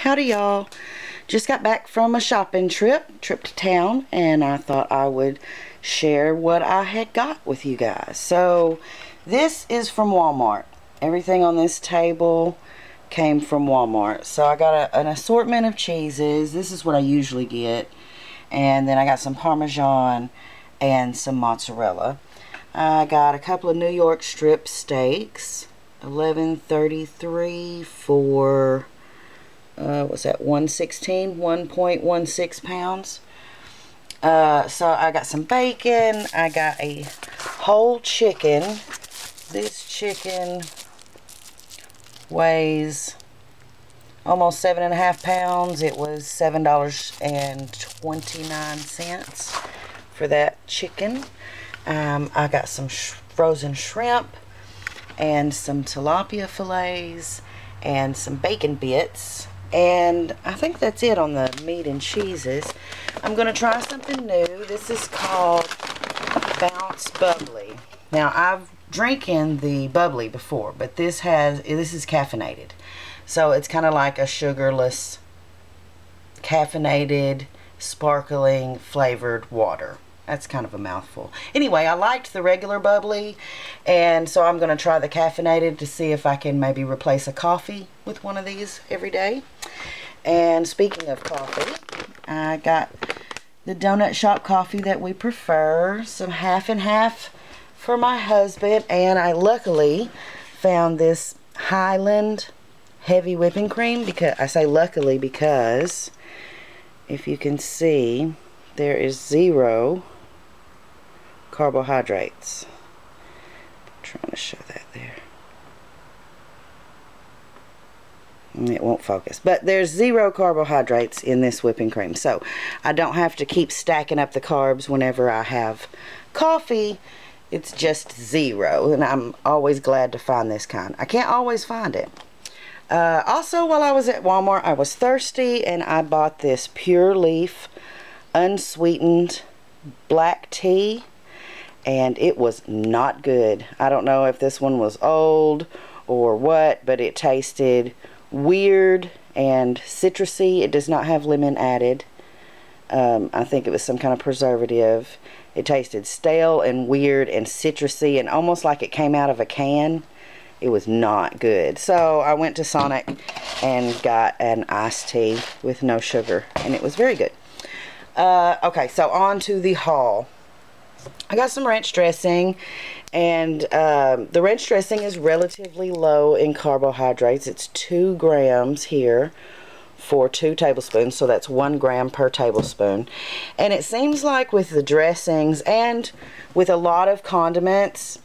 Howdy y'all. Just got back from a shopping trip to town, and I thought I would share what I had got with you guys. So this is from Walmart. Everything on this table came from Walmart. So I got an assortment of cheeses. This is what I usually get. And then I got some Parmesan and some mozzarella. I got a couple of New York strip steaks. $11.33 for what's that, 1.16 pounds. So I got some bacon. I got a whole chicken. This chicken weighs almost 7.5 pounds. It was $7.29 for that chicken. I got some frozen shrimp and some tilapia fillets and some bacon bits, and I think that's it on the meat and cheeses. I'm gonna try something new. This is called Bounce Bubbly. Now I've drinking the bubbly before, but this is caffeinated, so it's kind of like a sugarless caffeinated sparkling flavored water. That's kind of a mouthful. Anyway, I liked the regular bubbly, and so I'm going to try the caffeinated to see if I can maybe replace a coffee with one of these every day. And speaking of coffee, I got the donut shop coffee that we prefer, some half and half for my husband, and I luckily found this Highland heavy whipping cream. Because I say luckily because if you can see, there is 0 carbohydrates. I'm trying to show that there. It won't focus, but there's 0 carbohydrates in this whipping cream, so I don't have to keep stacking up the carbs whenever I have coffee. It's just 0, and I'm always glad to find this kind. I can't always find it. Also, while I was at Walmart, I was thirsty, and I bought this Pure Leaf unsweetened black tea, and it was not good. I don't know if this one was old or what, but it tasted weird and citrusy. It does not have lemon added. I think it was some kind of preservative. It tasted stale and weird and citrusy and almost like it came out of a can. It was not good. So I went to Sonic and got an iced tea with no sugar, and it was very good. Okay, so on to the haul. I got some ranch dressing, and the ranch dressing is relatively low in carbohydrates. It's 2 grams here for 2 tablespoons, so that's 1 gram per tablespoon. And it seems like with the dressings and with a lot of condiments,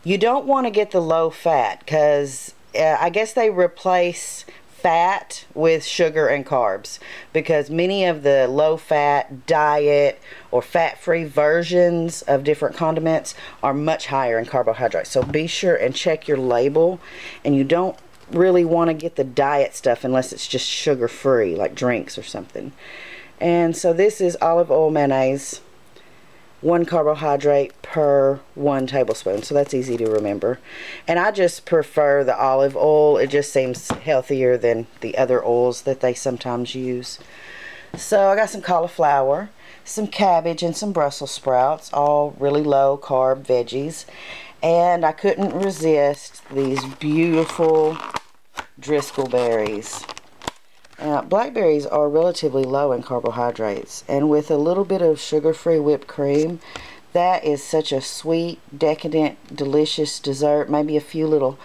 you don't want to get the low fat, because I guess they replace fat with sugar and carbs, because many of the low fat diet or fat free versions of different condiments are much higher in carbohydrates. So be sure and check your label, and you don't really want to get the diet stuff unless it's just sugar free, like drinks or something. And so this is olive oil mayonnaise, 1 carbohydrate per 1 tablespoon, so that's easy to remember. And I just prefer the olive oil. It just seems healthier than the other oils that they sometimes use. So I got some cauliflower, some cabbage, and some Brussels sprouts, all really low carb veggies. And I couldn't resist these beautiful Driscoll berries. Blackberries are relatively low in carbohydrates, and with a little bit of sugar-free whipped cream, that is such a sweet, decadent, delicious dessert. Maybe a few little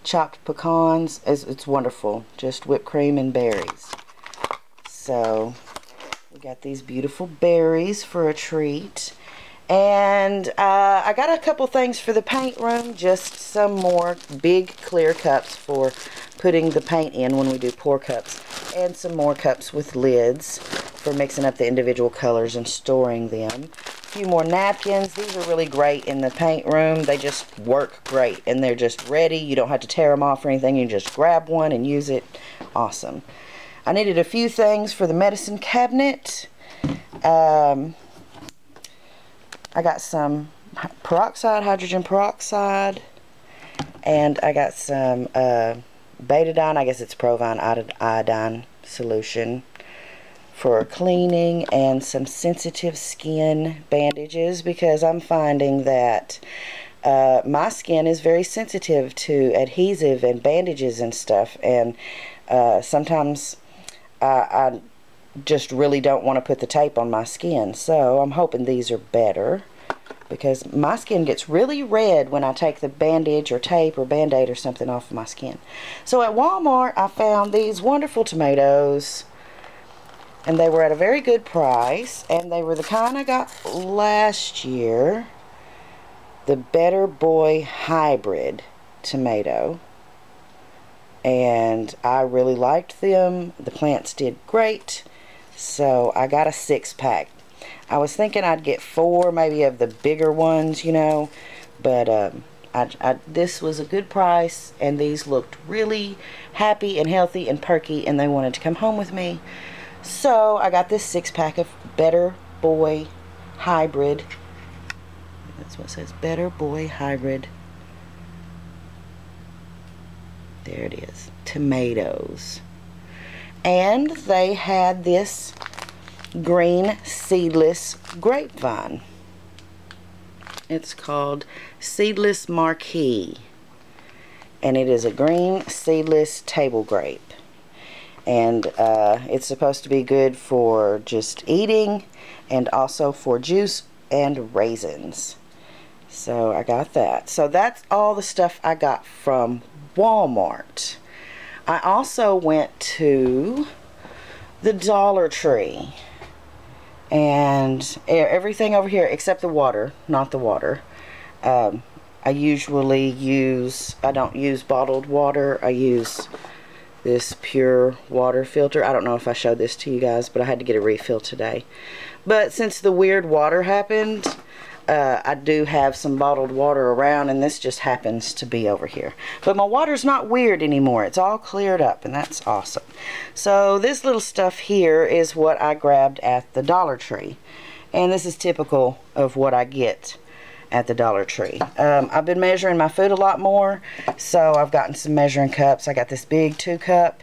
chopped pecans. It's wonderful. Just whipped cream and berries. So we got these beautiful berries for a treat. And I got a couple things for the paint room, just some more big clear cups for putting the paint in when we do pour cups, and some more cups with lids for mixing up the individual colors and storing them. A few more napkins. These are really great in the paint room. They just work great, and they're just ready. You don't have to tear them off or anything. You just grab one and use it. Awesome. I needed a few things for the medicine cabinet. I got some hydrogen peroxide, and I got some betadine. I guess it's Provine iodine solution for cleaning and some sensitive skin bandages, because I'm finding that my skin is very sensitive to adhesive and bandages and stuff, and sometimes I just really don't want to put the tape on my skin. So I'm hoping these are better, because my skin gets really red when I take the bandage or tape or band-aid or something off of my skin. So at Walmart I found these wonderful tomatoes, and they were at a very good price, and they were the kind I got last year, the Better Boy Hybrid tomato, and I really liked them. The plants did great, so I got a 6-pack. I was thinking I'd get 4 maybe of the bigger ones, you know, but this was a good price, and these looked really happy and healthy and perky, and they wanted to come home with me. So I got this 6-pack of Better Boy Hybrid. That's what it says, Better Boy Hybrid. There it is, tomatoes. And they had this green seedless grapevine. It's called Seedless Marquee, and it is a green seedless table grape. And it's supposed to be good for just eating, and also for juice and raisins. So I got that. So that's all the stuff I got from Walmart. I also went to the Dollar Tree, and everything over here except the water, not the water. I usually I don't use bottled water. I use this pure water filter. I don't know if I showed this to you guys, but I had to get a refill today. But since the weird water happened, I do have some bottled water around, and this just happens to be over here. But my water's not weird anymore. It's all cleared up, and that's awesome. So this little stuff here is what I grabbed at the Dollar Tree. And this is typical of what I get at the Dollar Tree. I've been measuring my food a lot more, so I've gotten some measuring cups. I got this big 2-cup,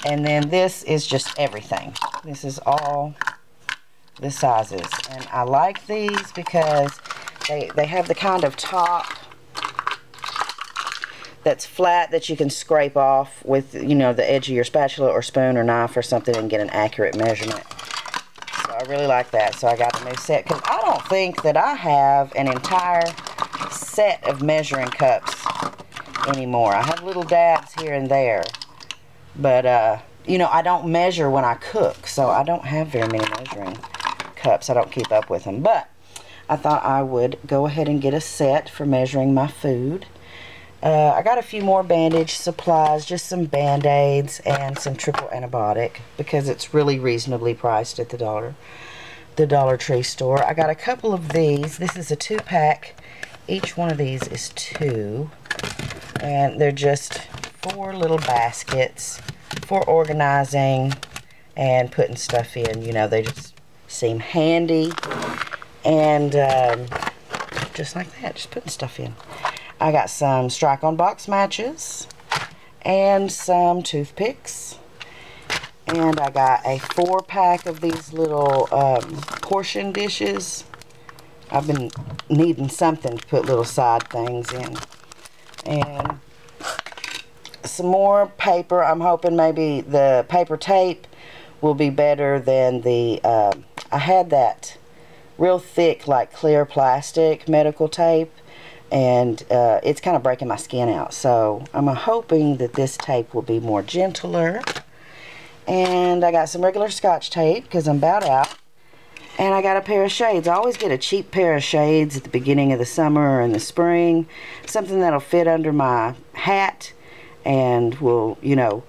and then this is just everything. This is all the sizes, and I like these because they have the kind of top that's flat that you can scrape off with, you know, the edge of your spatula or spoon or knife or something and get an accurate measurement. So I really like that. So I got the new set, because I don't think that I have an entire set of measuring cups anymore. I have little dabs here and there, but you know, I don't measure when I cook, so I don't have very many measuring cups. I don't keep up with them, but I thought I would go ahead and get a set for measuring my food. I got a few more bandage supplies, just some band-aids and some triple antibiotic, because it's really reasonably priced at the Dollar Tree store. I got a couple of these. This is a 2-pack. Each one of these is 2, and they're just 4 little baskets for organizing and putting stuff in. You know, they just seem handy, and just like that, just putting stuff in. I got some strike-on box matches and some toothpicks, and I got a 4-pack of these little portion dishes. I've been needing something to put little side things in, and some more paper. I'm hoping maybe the paper tape will be better than the I had that real thick, like clear plastic medical tape, and it's kind of breaking my skin out. So I'm hoping that this tape will be more gentler. And I got some regular Scotch tape because I'm about out. And I got a pair of shades. I always get a cheap pair of shades at the beginning of the summer or in the spring. Something that'll fit under my hat and will, you know,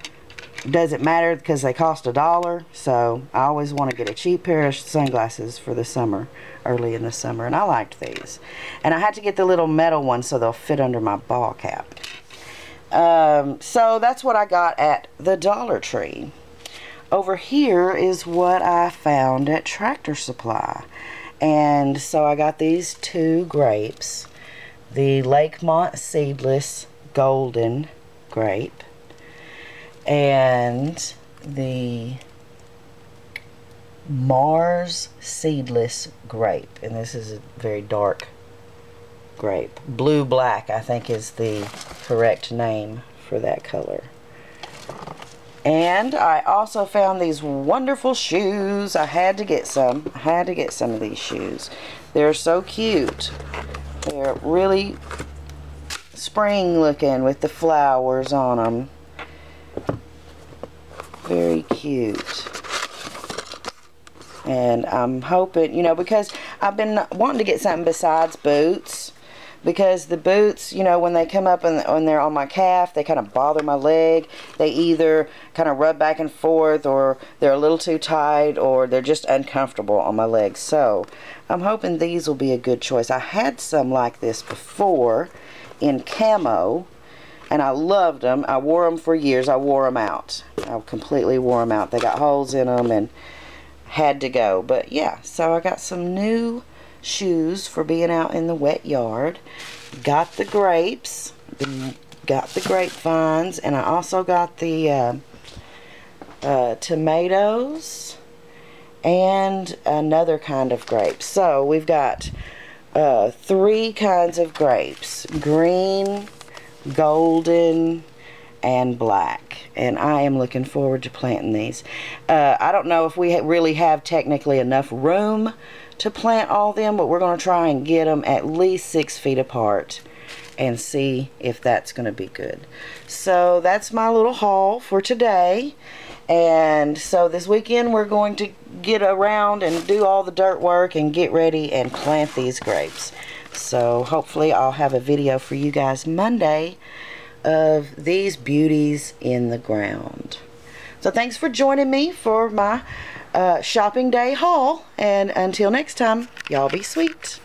doesn't matter because they cost $1. So I always want to get a cheap pair of sunglasses for the summer, early in the summer. And I liked these. And I had to get the little metal ones so they'll fit under my ball cap. So that's what I got at the Dollar Tree. Over here is what I found at Tractor Supply. And so I got these 2 grapes. The Lakemont Seedless Golden Grape. And the Mars seedless grape, and this is a very dark grape. Blue black, I think, is the correct name for that color. And I also found these wonderful shoes. I had to get some. I had to get some of these shoes. They're so cute. They're really spring looking with the flowers on them. Very cute. And I'm hoping, you know, because I've been wanting to get something besides boots. Because the boots, you know, when they come up and when they're on my calf, they kind of bother my leg. They either kind of rub back and forth, or they're a little too tight, or they're just uncomfortable on my legs. So I'm hoping these will be a good choice. I had some like this before in camo, and I loved them. I wore them for years. I wore them out. I completely wore them out. They got holes in them and had to go. But yeah, so I got some new shoes for being out in the wet yard. Got the grapes, got the grapevines, and I also got the tomatoes and another kind of grapes. So we've got 3 kinds of grapes: green, golden, and black. And I am looking forward to planting these. I don't know if we really have technically enough room to plant all them, but we're going to try and get them at least 6 feet apart and see if that's going to be good. So that's my little haul for today. And so this weekend we're going to get around and do all the dirt work and get ready and plant these grapes. So hopefully I'll have a video for you guys Monday of these beauties in the ground. So thanks for joining me for my shopping day haul, and until next time, y'all be sweet.